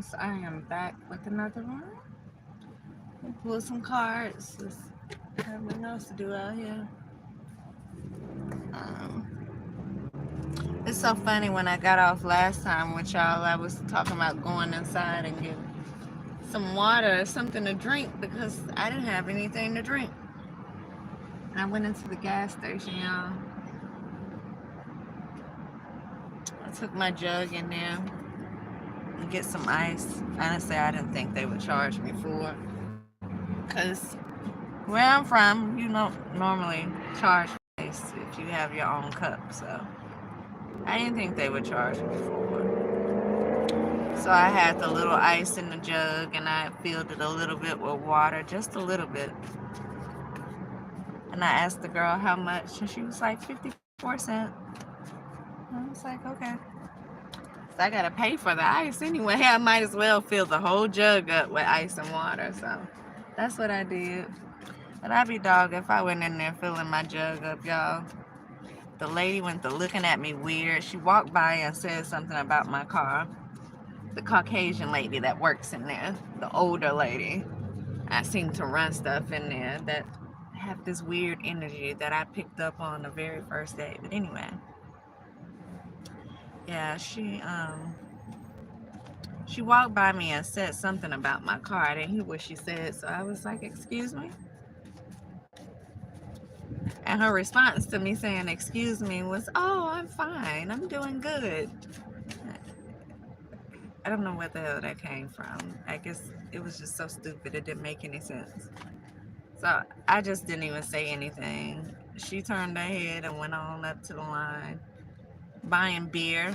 friends, I am back with another one. We pull some cards. Just have nothing else to do out here. Um, it's so funny when I got off last time with y'all, I was talking about going inside and getting some water or something to drink because I didn't have anything to drink. I went into the gas station, y'all. I took my jug in there and get some ice. Honestly, I didn't think they would charge me for it because where I'm from, you don't normally charge ice if you have your own cup. So I didn't think they would charge me for it. So I had the little ice in the jug and I filled it a little bit with water, just a little bit. And I asked the girl how much, and she was like 54 cents. I was like, okay. So I gotta pay for the ice anyway. I might as well fill the whole jug up with ice and water. So that's what I did. But I'd be dog if I went in there filling my jug up, y'all. The lady went to looking at me weird. She walked by and said something about my car. The Caucasian lady that works in there, the older lady. I seem to run stuff in there that have this weird energy that I picked up on the very first day. But anyway, yeah, she walked by me and said something about my car. I didn't hear what she said, so I was like, "Excuse me." And her response to me saying, "Excuse me," was, "Oh, I'm fine. I'm doing good." I don't know where the hell that came from. I guess it was just so stupid. It didn't make any sense. So I just didn't even say anything. She turned her head and went on up to the line, buying beer.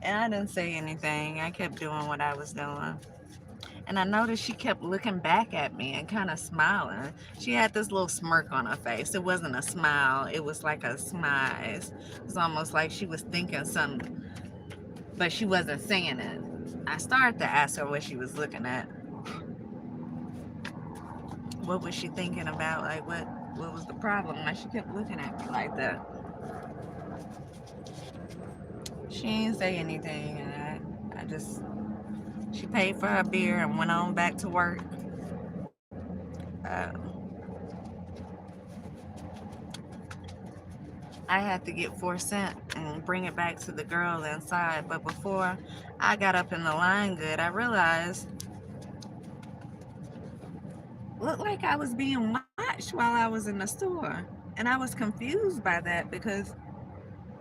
And I didn't say anything. I kept doing what I was doing. And I noticed she kept looking back at me and kind of smiling. She had this little smirk on her face. It wasn't a smile, it was like a smize. It was almost like she was thinking something, but she wasn't saying it. I started to ask her what she was looking at. What was she thinking about? Like, what was the problem? Like, she kept looking at me like that. She didn't say anything, and she paid for her beer and went on back to work. Uh, I had to get 4 cents and bring it back to the girl inside. But before I got up in the line good, I realized looked like I was being watched while I was in the store. And I was confused by that because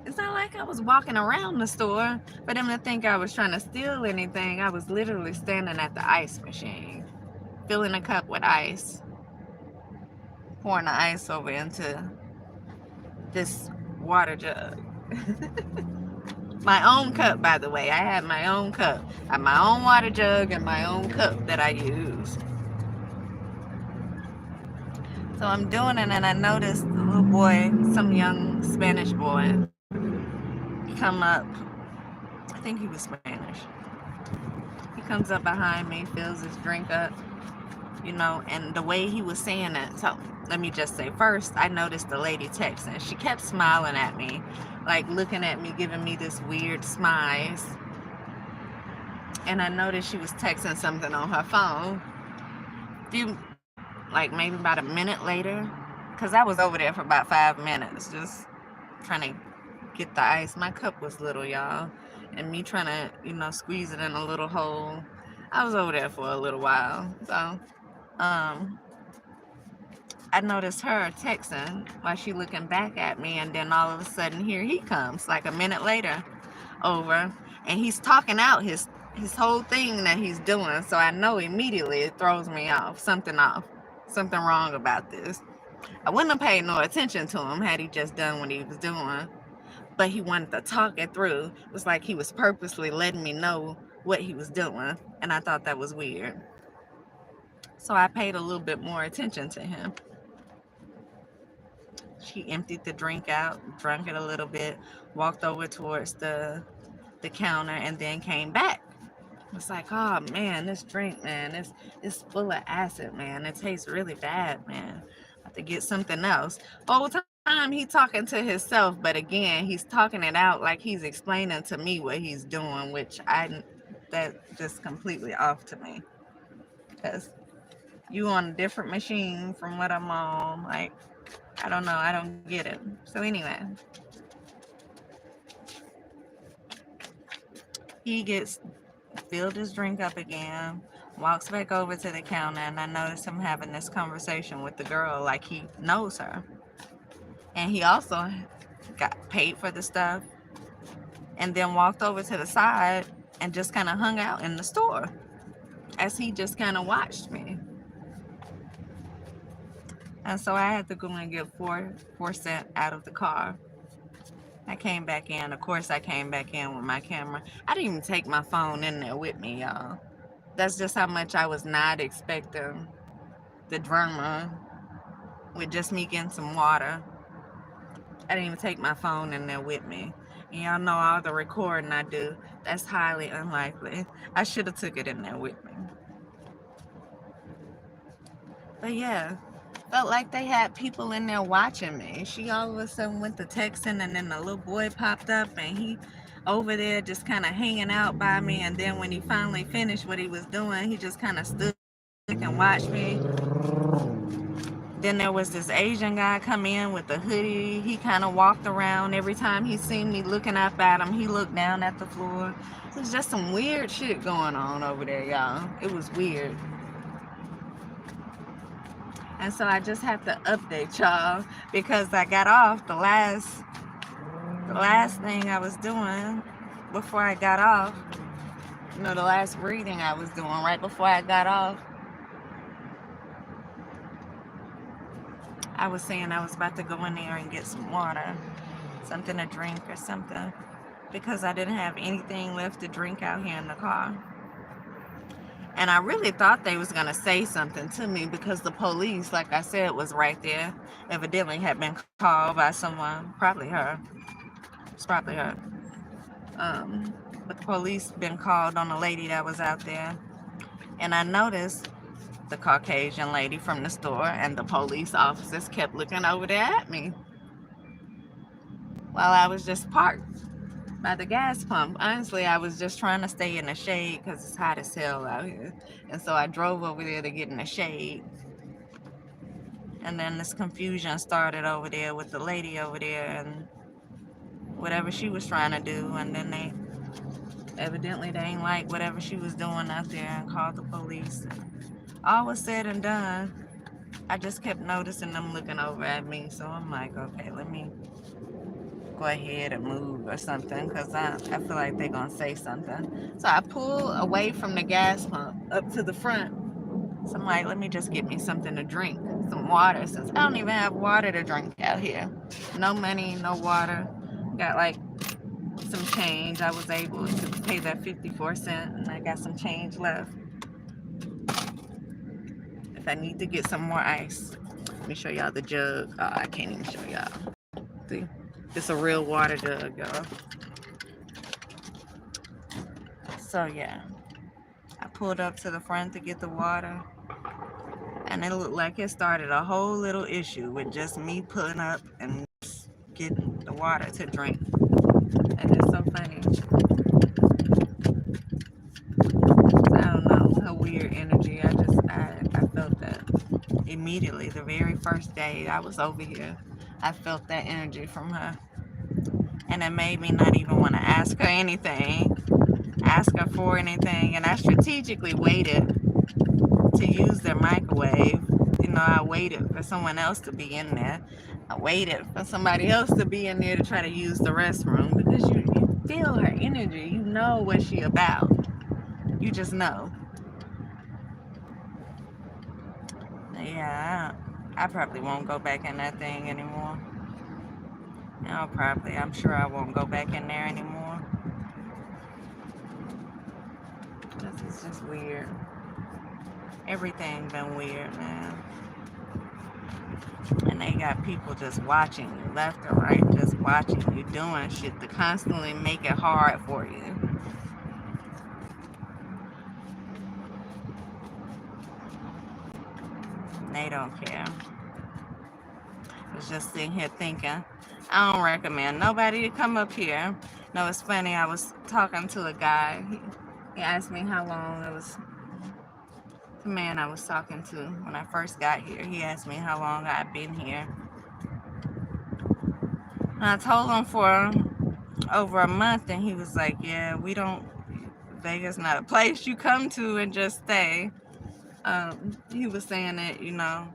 it's not like I was walking around the store for them to think I was trying to steal anything. I was literally standing at the ice machine, filling a cup with ice, pouring the ice over into this water jug. My own cup, by the way. I had my own cup. I had my own water jug and my own cup that I use. So I'm doing it, and I noticed the little boy, some young Spanish boy, come up. I think he was Spanish. He comes up behind me, fills his drink up, and the way he was saying it. So let me just say, first, I noticed the lady texting. She kept smiling at me, like looking at me, giving me this weird smize. And I noticed she was texting something on her phone. Like maybe about a minute later, because I was over there for about 5 minutes, just trying to get the ice. My cup was little, y'all, and me trying to, squeeze it in a little hole. I was over there for a little while. So, I noticed her texting while she looking back at me, and then all of a sudden here he comes, like a minute later, over, and he's talking out his whole thing that he's doing. So I know immediately it throws me off, something wrong about this. I wouldn't have paid no attention to him had he just done what he was doing, but he wanted to talk it through. It was like he was purposely letting me know what he was doing, and I thought that was weird. So I paid a little bit more attention to him. She emptied the drink out, drank it a little bit, walked over towards the counter, and then came back. It's like, oh man, this drink, man, it's full of acid, man. It tastes really bad, man. I have to get something else. Whole time he talking to himself, but again, he's talking it out like he's explaining to me what he's doing, which that just completely off to me. Because you on a different machine from what I'm on. Like, I don't know. I don't get it. So anyway, he gets filled his drink up again, walks back over to the counter, and I notice him having this conversation with the girl like he knows her. And he also got paid for the stuff and then walked over to the side and just kind of hung out in the store as he just kind of watched me. And so I had to go and get 4 cents out of the car. I came back in. Of course, I came back in with my camera. I didn't even take my phone in there with me, y'all. That's just how much I was not expecting the drama with just me getting some water. I didn't even take my phone in there with me. And y'all know all the recording I do. That's highly unlikely. I should have took it in there with me. But yeah, felt like they had people in there watching me. She all of a sudden went to texting, and then the little boy popped up, and he over there just kind of hanging out by me. And then when he finally finished what he was doing, he just kind of stood and watched me. Then there was this Asian guy come in with a hoodie. He kind of walked around. Every time he seen me looking up at him, he looked down at the floor. There's just some weird shit going on over there, y'all. It was weird. And so I just have to update y'all because I got off the last thing I was doing before I got off. You know, the last reading I was doing right before I got off. I was saying I was about to go in there and get some water, something to drink or something, because I didn't have anything left to drink out here in the car. And I really thought they was going to say something to me because the police, like I said, was right there. Evidently had been called by someone, probably her. It's probably her. But the police been called on a lady that was out there. And I noticed the Caucasian lady from the store and the police officers kept looking over there at me while I was just parked by the gas pump. Honestly, I was just trying to stay in the shade because it's hot as hell out here. And so I drove over there to get in the shade. And then this confusion started over there with the lady over there and whatever she was trying to do. And then they evidently they ain't like whatever she was doing out there and called the police. All was said and done, I just kept noticing them looking over at me. So I'm like, okay, let me go ahead and move or something because I feel like they're going to say something. So I pull away from the gas pump up to the front. So I'm like, let me just get me something to drink, some water, since I don't even have water to drink out here. No money, no water. Got like some change. I was able to pay that 54 cents and I got some change left. If I need to get some more ice, let me show y'all the jug. Oh, I can't even show y'all. See? It's a real water jug, y'all. So yeah, I pulled up to the front to get the water, and it looked like it started a whole little issue with just me pulling up and getting the water to drink. And it's so funny. I don't know, her weird energy. I felt that immediately. The very first day I was over here, I felt that energy from her. And it made me not even want to ask her anything, ask her for anything. And I strategically waited to use their microwave. You know, I waited for someone else to be in there. I waited for somebody else to be in there to try to use the restroom because you feel her energy. You know what she about. You just know. Yeah, I probably won't go back in that thing anymore. No, probably. I'm sure I won't go back in there anymore. This is just weird. Everything been weird, man. And they got people just watching you left or right, just watching you doing shit to constantly make it hard for you. They don't care. I was just sitting here thinking, I don't recommend nobody to come up here. No, it's funny. I was talking to a guy. He asked me how long it was. The man I was talking to when I first got here, he asked me how long I'd been here. And I told him for over a month, and he was like, yeah, we don't, Vegas not a place you come to and just stay. He was saying that, you know,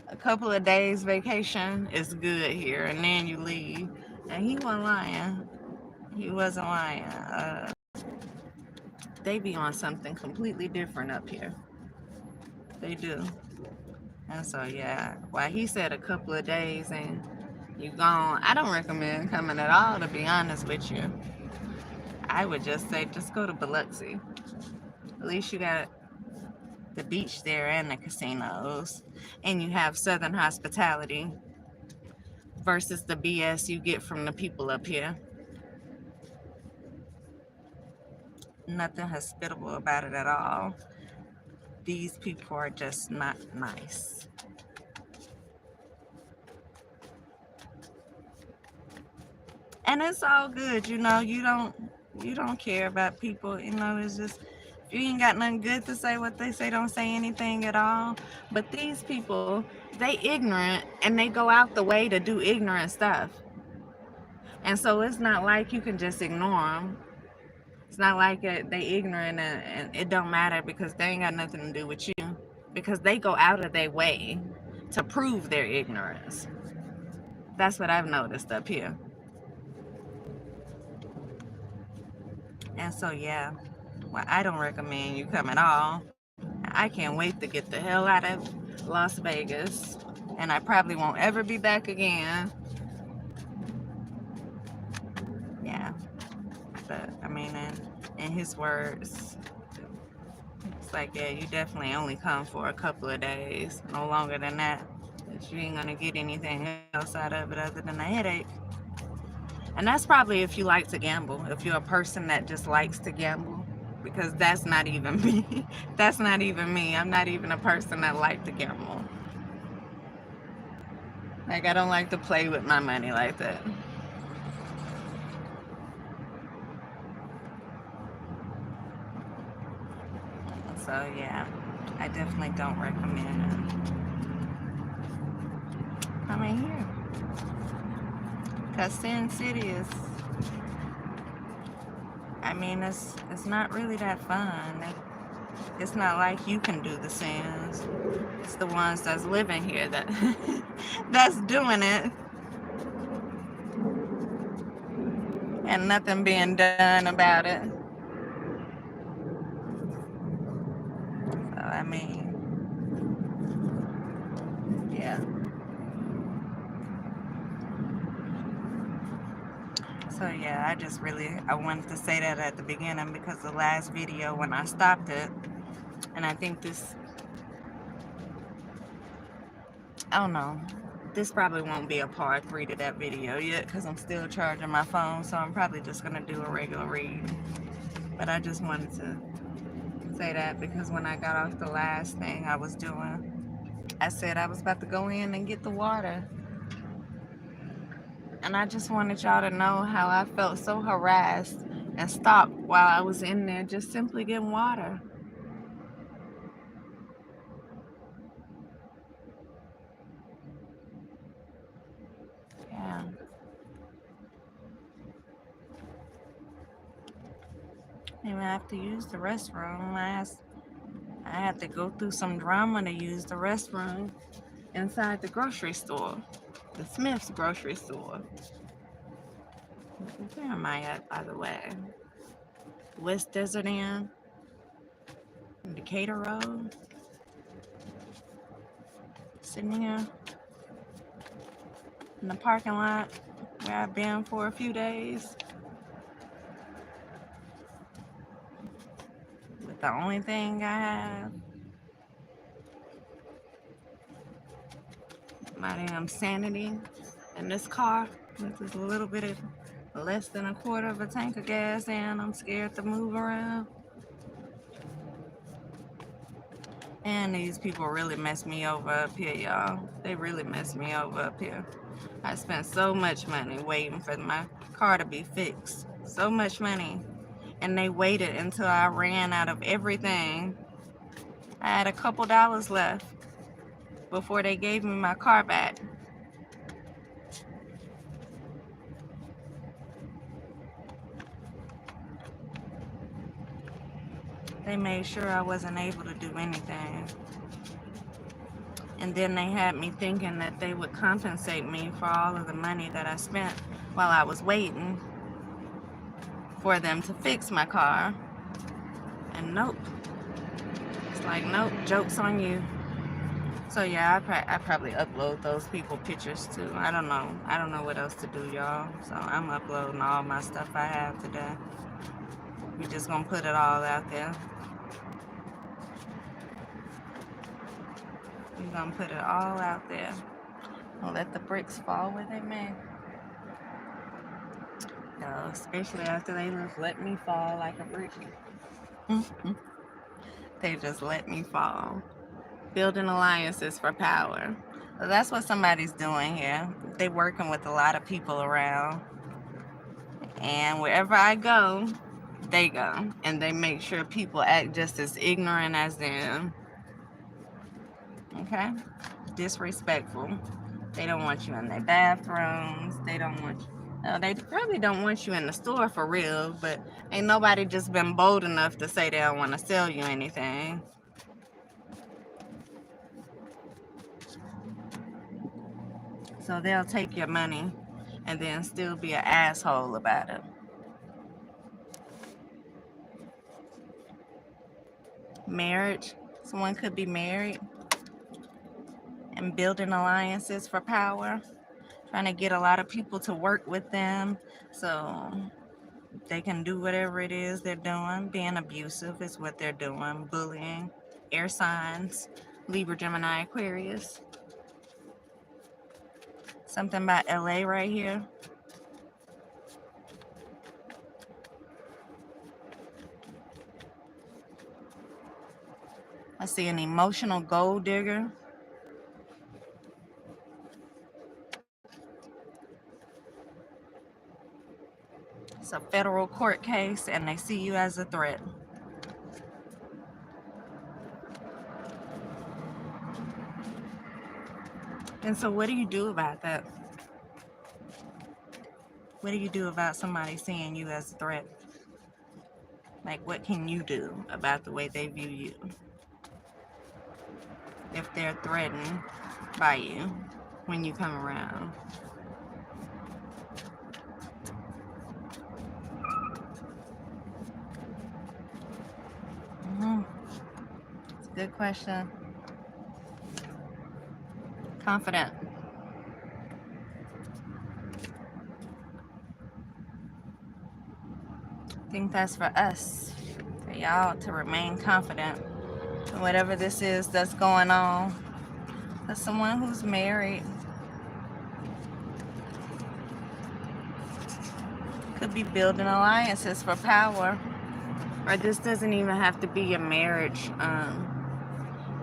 a couple of days vacation is good here, and then you leave. And he wasn't lying. He wasn't lying. They be on something completely different up here. They do. And so, yeah, while he said a couple of days and you gone, I don't recommend coming at all, to be honest with you. I would just say just go to Biloxi. At least you got the beach there and the casinos, and you have Southern hospitality versus the BS you get from the people up here. Nothing hospitable about it at all. These people are just not nice. And it's all good, you know. You don't care about people, you know. It's just, if you ain't got nothing good to say, what they say, don't say anything at all. But these people, they ignorant, and they go out the way to do ignorant stuff. And so it's not like you can just ignore them. It's not like they ignorant and it don't matter because they ain't got nothing to do with you. Because they go out of their way to prove their ignorance. That's what I've noticed up here. And so, yeah, well, I don't recommend you come at all. I can't wait to get the hell out of Las Vegas. And I probably won't ever be back again. Yeah. But, I mean, in his words, it's like, yeah, you definitely only come for a couple of days. No longer than that. But you ain't going to get anything else out of it other than a headache. And that's probably if you like to gamble. If you're a person that just likes to gamble. Because that's not even me. That's not even me. I'm not even a person that likes to gamble. Like, I don't like to play with my money like that. So, yeah, I definitely don't recommend coming here. Because Sin City is, I mean, it's not really that fun. It's not like you can do the sins. It's the ones that's living here that that's doing it. And nothing being done about it. So, I mean, yeah. So, yeah, I wanted to say that at the beginning because the last video when I stopped it, and I think I don't know, this probably won't be a part 3 to that video yet because I'm still charging my phone, so I'm probably just going to do a regular read. But I just wanted to say that because when I got off the last thing I was doing, I said I was about to go in and get the water. And I just wanted y'all to know how I felt so harassed and stopped while I was in there just simply getting water. Yeah. Even have to use the restroom. I had to go through some drama to use the restroom inside the grocery store, the Smith's grocery store. Where am I at, by the way? West Desert Inn, Decatur Road. Sitting here in the parking lot where I've been for a few days. With the only thing I have, my damn sanity in this car. With just a little bit of less than a quarter of a tank of gas in. I'm scared to move around. And these people really mess me over up here, y'all. They really mess me over up here. I spent so much money waiting for my car to be fixed. So much money. and they waited until I ran out of everything. I had a couple dollars left before they gave me my car back. They made sure I wasn't able to do anything. And then they had me thinking that they would compensate me for all of the money that I spent while I was waiting for them to fix my car. And nope. It's like, nope, joke's on you. So yeah, I probably upload those people pictures too. I don't know. I don't know what else to do, y'all. So I'm uploading all my stuff I have today. We're just gonna put it all out there. We're gonna put it all out there. We'll let the bricks fall where they may. No, especially after they just let me fall like a brick. They just let me fall. Building alliances for power. So that's what somebody's doing here. They're working with a lot of people around. And wherever I go, they go. And they make sure people act just as ignorant as them. Okay? Disrespectful. They don't want you in their bathrooms. They don't want you. No, they probably don't want you in the store for real, but ain't nobody just been bold enough to say they don't want to sell you anything. So they'll take your money and then still be an asshole about it. Marriage. Someone could be married and building alliances for power, trying to get a lot of people to work with them so they can do whatever it is they're doing. Being abusive is what they're doing. Bullying. Air signs. Libra, Gemini, Aquarius. Something about LA right here. I see an emotional gold digger. It's a federal court case and they see you as a threat. And so what do you do about that? What do you do about somebody seeing you as a threat? Like, what can you do about the way they view you? If they're threatened by you when you come around. It's a good question. Confident. I think that's for us, for y'all to remain confident in whatever this is that's going on. That's someone who's married. Could be building alliances for power. Or this doesn't even have to be a marriage,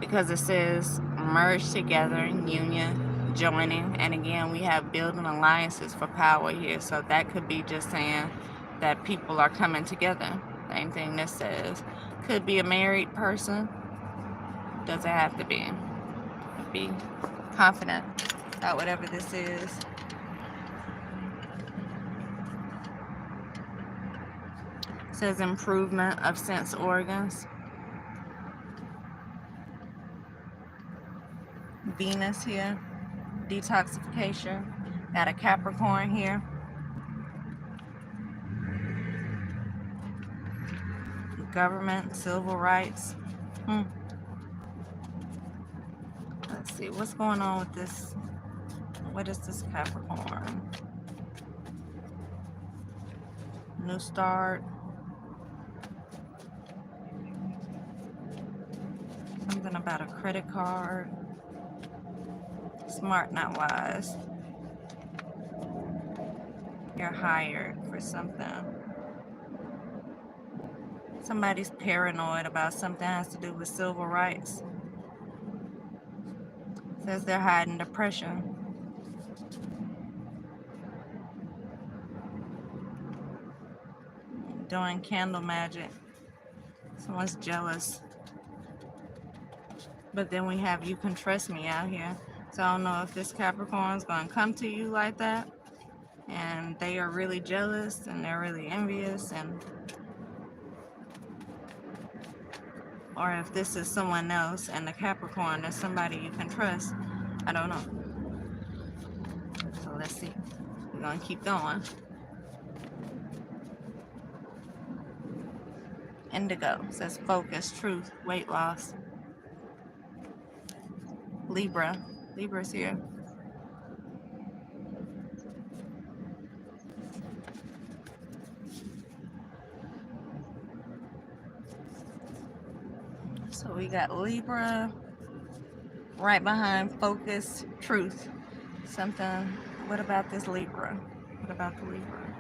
because it says merge together, union, joining. And again, we have building alliances for power here. So that could be just saying that people are coming together. Same thing this says. Could be a married person. Doesn't have to be. Be confident about whatever this is. It says improvement of sense organs. Venus here. Detoxification. Got a Capricorn here. Government, civil rights. Let's see, what's going on with this? What is this Capricorn? New start. Something about a credit card. Smart, not wise. You're hired for something. Somebody's paranoid about something that has to do with civil rights. Says they're hiding depression. doing candle magic. Someone's jealous. But then we have you can trust me out here. So I don't know if this Capricorn is going to come to you like that. And they are really jealous and they're really envious. Or if this is someone else and the Capricorn is somebody you can trust. I don't know. So let's see. We're going to keep going. Indigo says focus, truth, weight loss. Libra. Libra's here. So we got Libra right behind focus, truth. Something. What about this Libra? What about the Libra?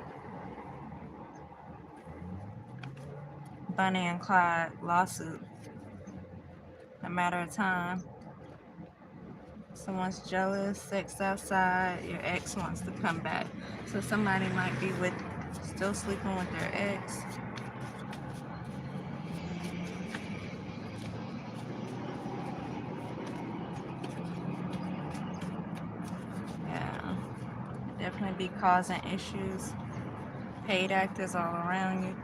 Bonnie and Clyde lawsuit. A matter of time. Someone's jealous, sex outside, your ex wants to come back. So somebody might be still sleeping with their ex. Yeah, definitely be causing issues. Paid actors all around you.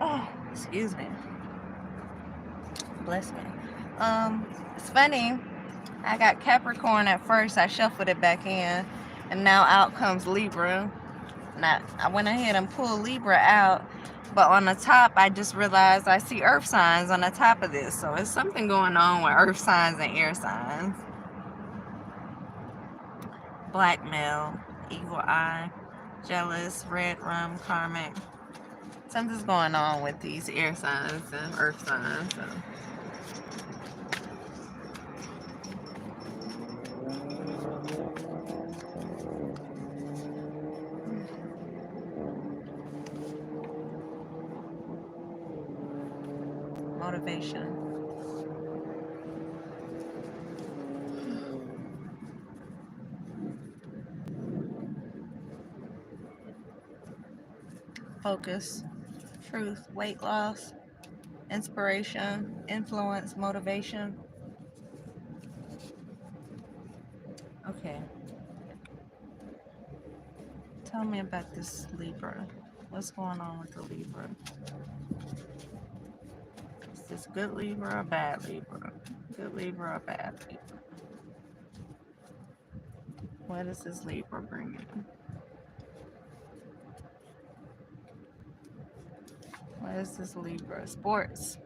Oh, excuse me. Bless me. It's funny. I got Capricorn at first. I shuffled it back in, and now out comes Libra. Now I went ahead and pulled Libra out, but on the top, I just realized I see earth signs on the top of this. So it's something going on with earth signs and air signs. Blackmail, evil eye, jealous, red rum, karmic. Something's going on with these air signs and earth signs. So. Motivation. Focus, truth, weight loss, inspiration, influence, motivation. Okay. Tell me about this Libra. What's going on with the Libra? Is this good Libra or bad Libra? Good Libra or bad Libra? What is this Libra bringing? What is this Libra? Sports.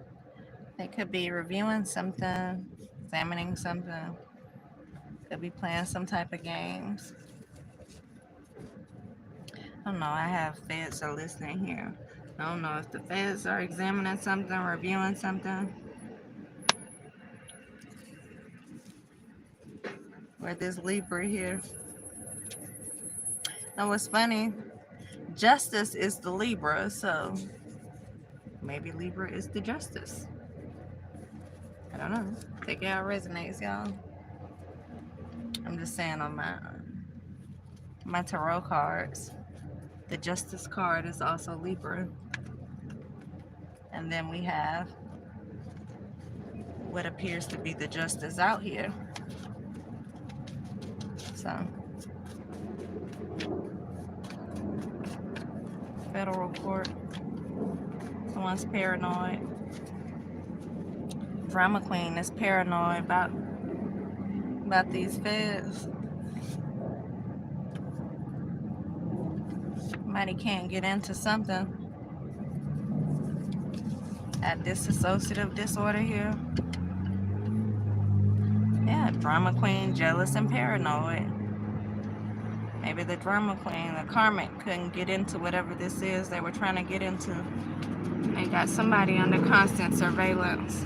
They could be reviewing something, examining something. Could be playing some type of games. I don't know. I have feds are listening here. I don't know if the feds are examining something, reviewing something. Or this Libra here. Now what's funny, justice is the Libra, so maybe Libra is the justice. I don't know. Take it how it resonates, y'all. I'm just saying on my tarot cards, the justice card is also Libra. And then we have what appears to be the justice out here. So, federal court. Someone's paranoid. Drama queen is paranoid about these feds. Somebody can't get into something. At dissociative disorder here. Yeah, drama queen, jealous and paranoid. Maybe the drama queen, the karmic, couldn't get into whatever this is they were trying to get into. They got somebody under constant surveillance.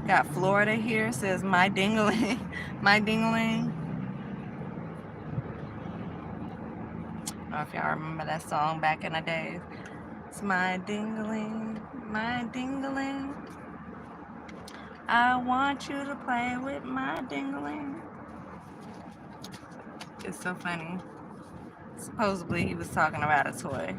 Got Florida here, says my dingling, my dingling. I don't know if y'all remember that song back in the days. It's my dingling, my dingling. I want you to play with my dingling. It's so funny. Supposedly he was talking about a toy.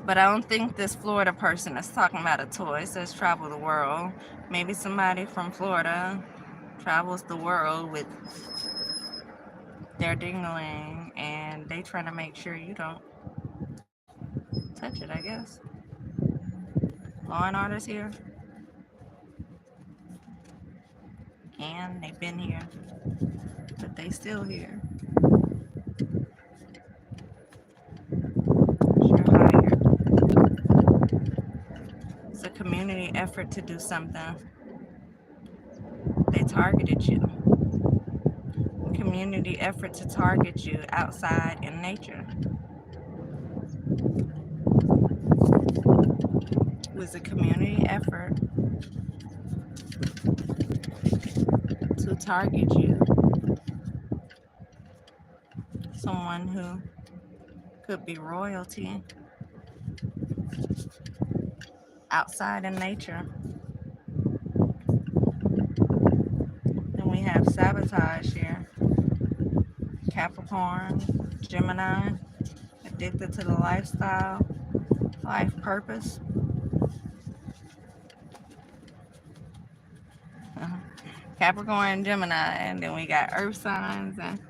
But I don't think this Florida person is talking about a toy. It says travel the world. Maybe somebody from Florida travels the world with their dingling and they trying to make sure you don't touch it, I guess. Law and Order's here. And they've been here. But they still here. Sure hired. It's a community effort to do something. They targeted you. Community effort to target you outside in nature. It was a community effort to target you. Someone who could be royalty outside in nature. Then we have sabotage here. Capricorn, Gemini, addicted to the lifestyle, life purpose. Capricorn, Gemini, and then we got earth signs and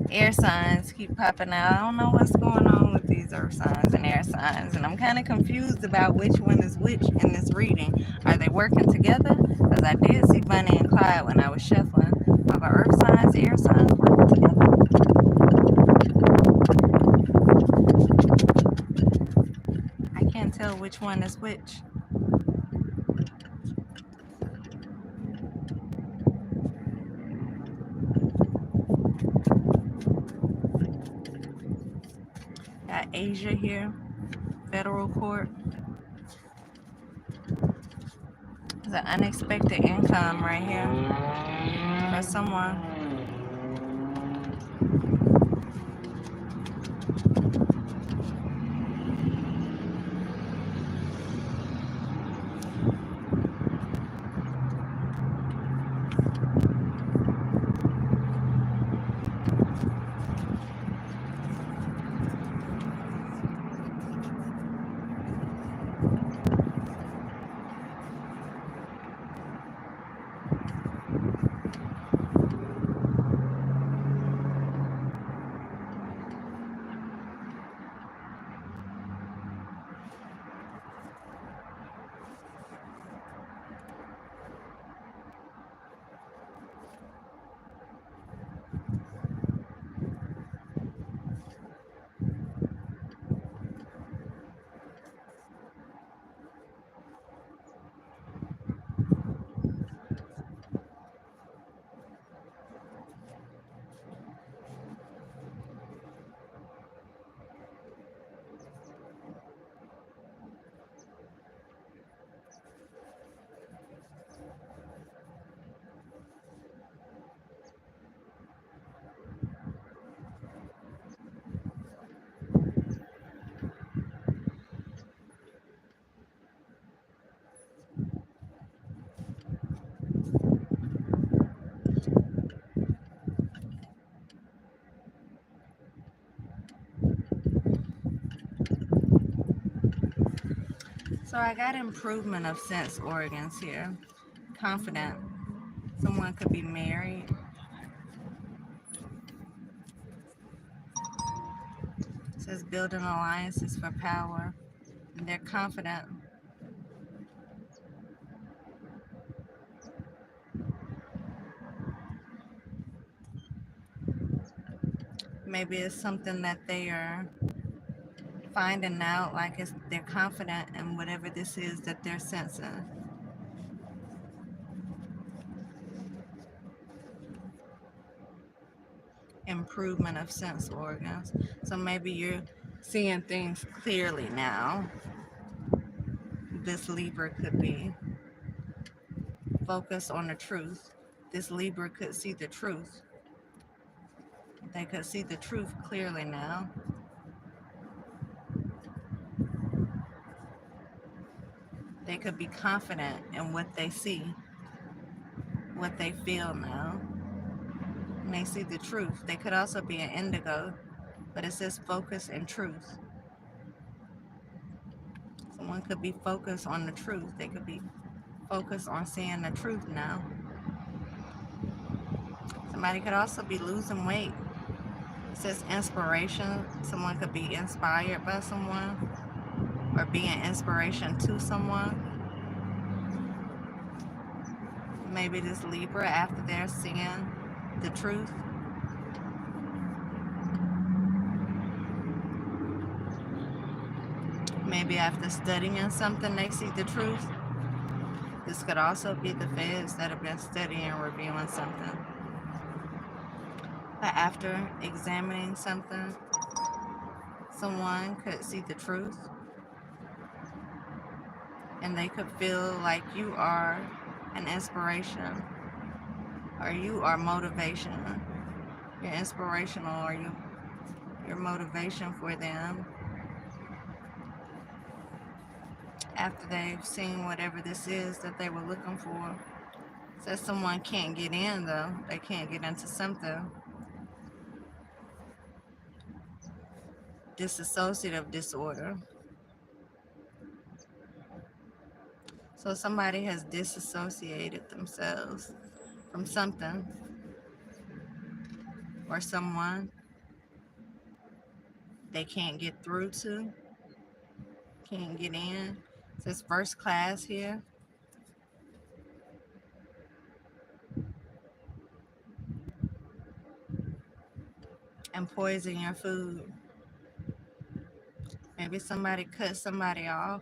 air signs keep popping out. I don't know what's going on with these earth signs and air signs, and I'm kind of confused about which one is which in this reading. Are they working together? Because I did see Bunny and Clyde when I was shuffling. Are the earth signs, air signs working together? I can't tell which one is which. Got Asia here, federal court. There's an unexpected income right here for someone. So I got improvement of sense organs here. Confident. Someone could be married. It says building alliances for power. And they're confident. Maybe it's something that they are finding out, like they're confident in whatever this is that they're sensing. Improvement of sense organs. So maybe you're seeing things clearly now. This Libra could be focused on the truth. This Libra could see the truth. They could see the truth clearly now. They could be confident in what they see, what they feel now. And they see the truth. They could also be an indigo, but it says focus and truth. Someone could be focused on the truth. They could be focused on seeing the truth now. Somebody could also be losing weight. It says inspiration. Someone could be inspired by someone or be an inspiration to someone. Maybe this Libra, after they're seeing the truth, maybe after studying something, they see the truth. This could also be the feds that have been studying and reviewing something. But after examining something, someone could see the truth and they could feel like you are an inspiration or you are motivation. You're inspirational or you're motivation for them after they've seen whatever this is that they were looking for. Says someone can't get in though. They can't get into something. Dissociative disorder. So somebody has disassociated themselves from something or someone they can't get through to, can't get in. It says first class here. And poison your food. Maybe somebody cut somebody off.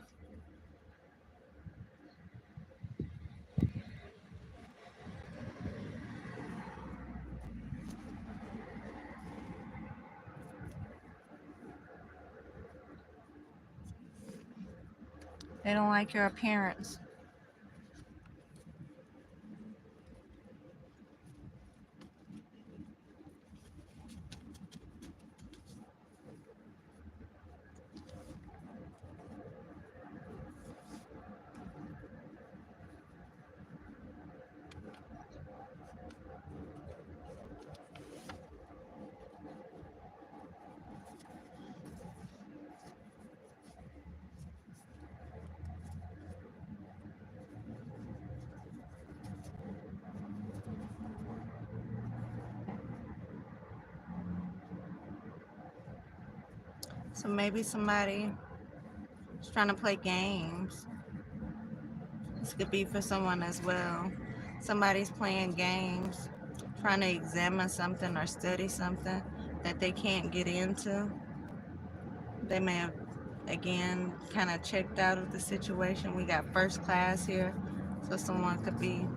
They don't like your appearance. So maybe somebody is trying to play games. This could be for someone as well. Somebody's playing games, trying to examine something or study something that they can't get into. They may have, again, kind of checked out of the situation. We got first class here. So someone could be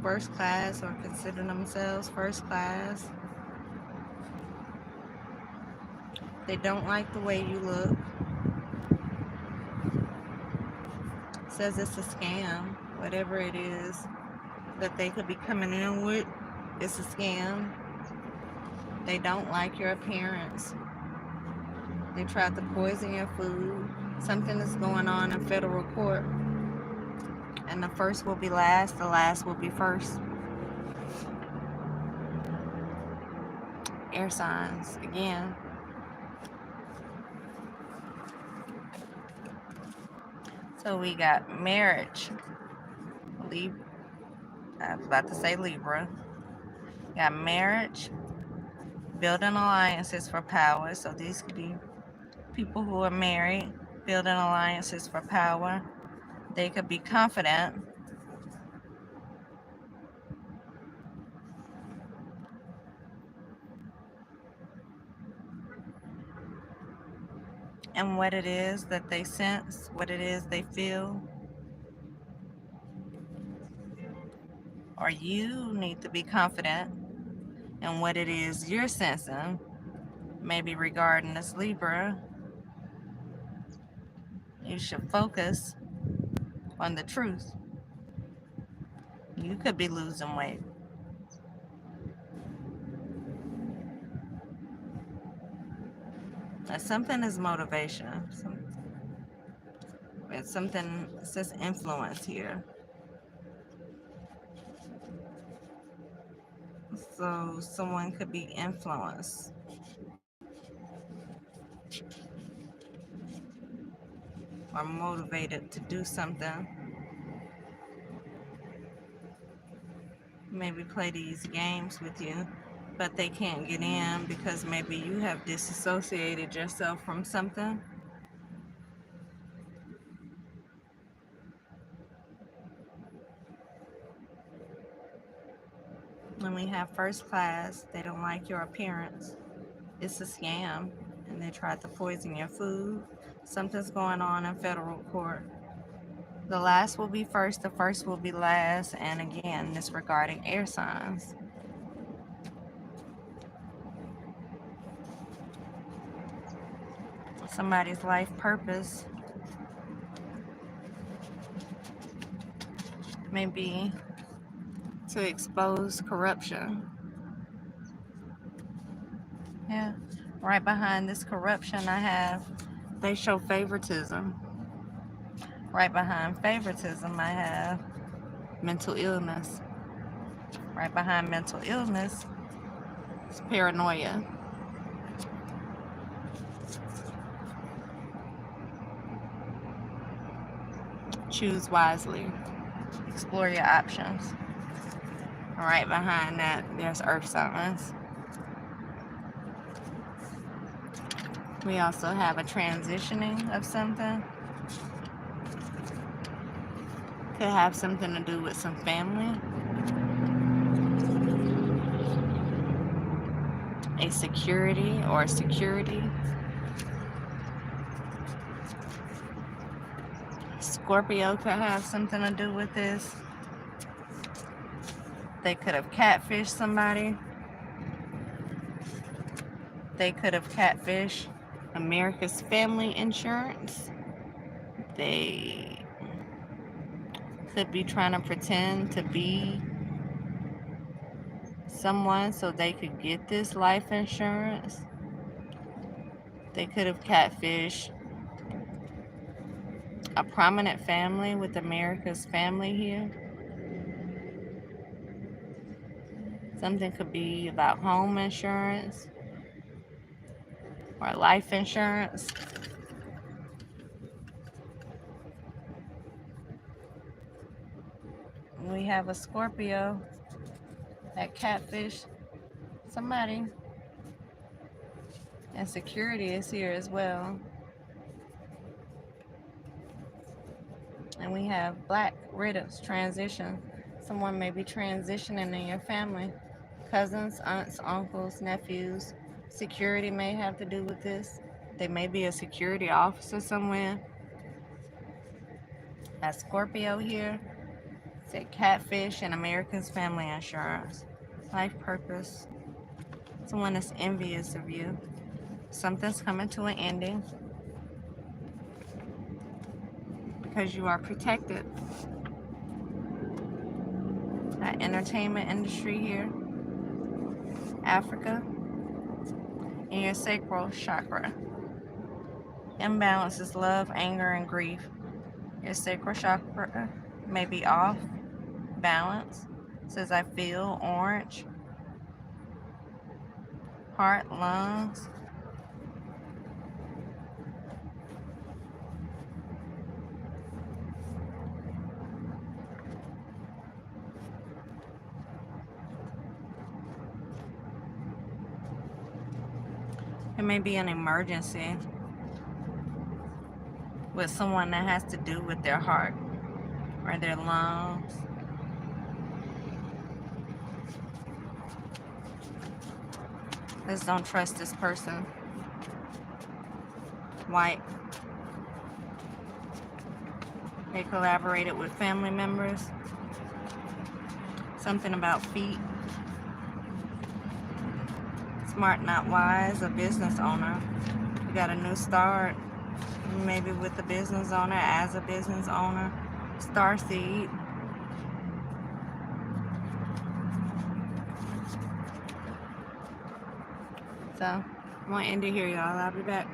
first class or consider themselves first class. They don't like the way you look. It says it's a scam. Whatever it is that they could be coming in with, it's a scam. They don't like your appearance. They tried to poison your food. Something is going on in federal court. And the first will be last, the last will be first. Air signs, again. So we got marriage. I was about to say Libra. We got marriage, building alliances for power. So these could be people who are married, building alliances for power. They could be confident. And what it is that they sense, what it is they feel. Or you need to be confident in what it is you're sensing, maybe regarding this Libra. You should focus on the truth. You could be losing weight. Now, something is motivation. It's something, it says influence here. So someone could be influenced or motivated to do something. Maybe play these games with you, but they can't get in because maybe you have disassociated yourself from something. When we have first class, they don't like your appearance. It's a scam, and they tried to poison your food. Something's going on in federal court. The last will be first, the first will be last, and again, this regarding air signs. Somebody's life purpose may be to expose corruption. Yeah, right behind this corruption I have, they show favoritism. Right behind favoritism I have mental illness. Right behind mental illness is paranoia. Choose wisely. Explore your options. Right behind that, there's earth signs. We also have a transitioning of something. Could have something to do with some family. A security or a security. Scorpio could have something to do with this. They could have catfished somebody. They could have catfished America's Family Insurance. They could be trying to pretend to be someone so they could get this life insurance. They could have catfished a prominent family with America's Family here. Something could be about home insurance or life insurance. We have a Scorpio that catfish somebody. And security is here as well. And we have black riddance, transition. Someone may be transitioning in your family. Cousins, aunts, uncles, nephews. Security may have to do with this. They may be a security officer somewhere. That Scorpio here said catfish and America's Family Insurance. Life purpose. Someone is envious of you. Something's coming to an ending because you are protected. That entertainment industry here. Africa. In your sacral chakra. Imbalance is love, anger, and grief. Your sacral chakra may be off balance. It says I feel orange. Heart, lungs. It may be an emergency with someone that has to do with their heart or their lungs. Just don't trust this person. White. They collaborated with family members. Something about feet. Smart, not wise, a business owner. You got a new start, maybe with the business owner, as a business owner. Starseed. So, I'm going to end it here, y'all. I'll be back.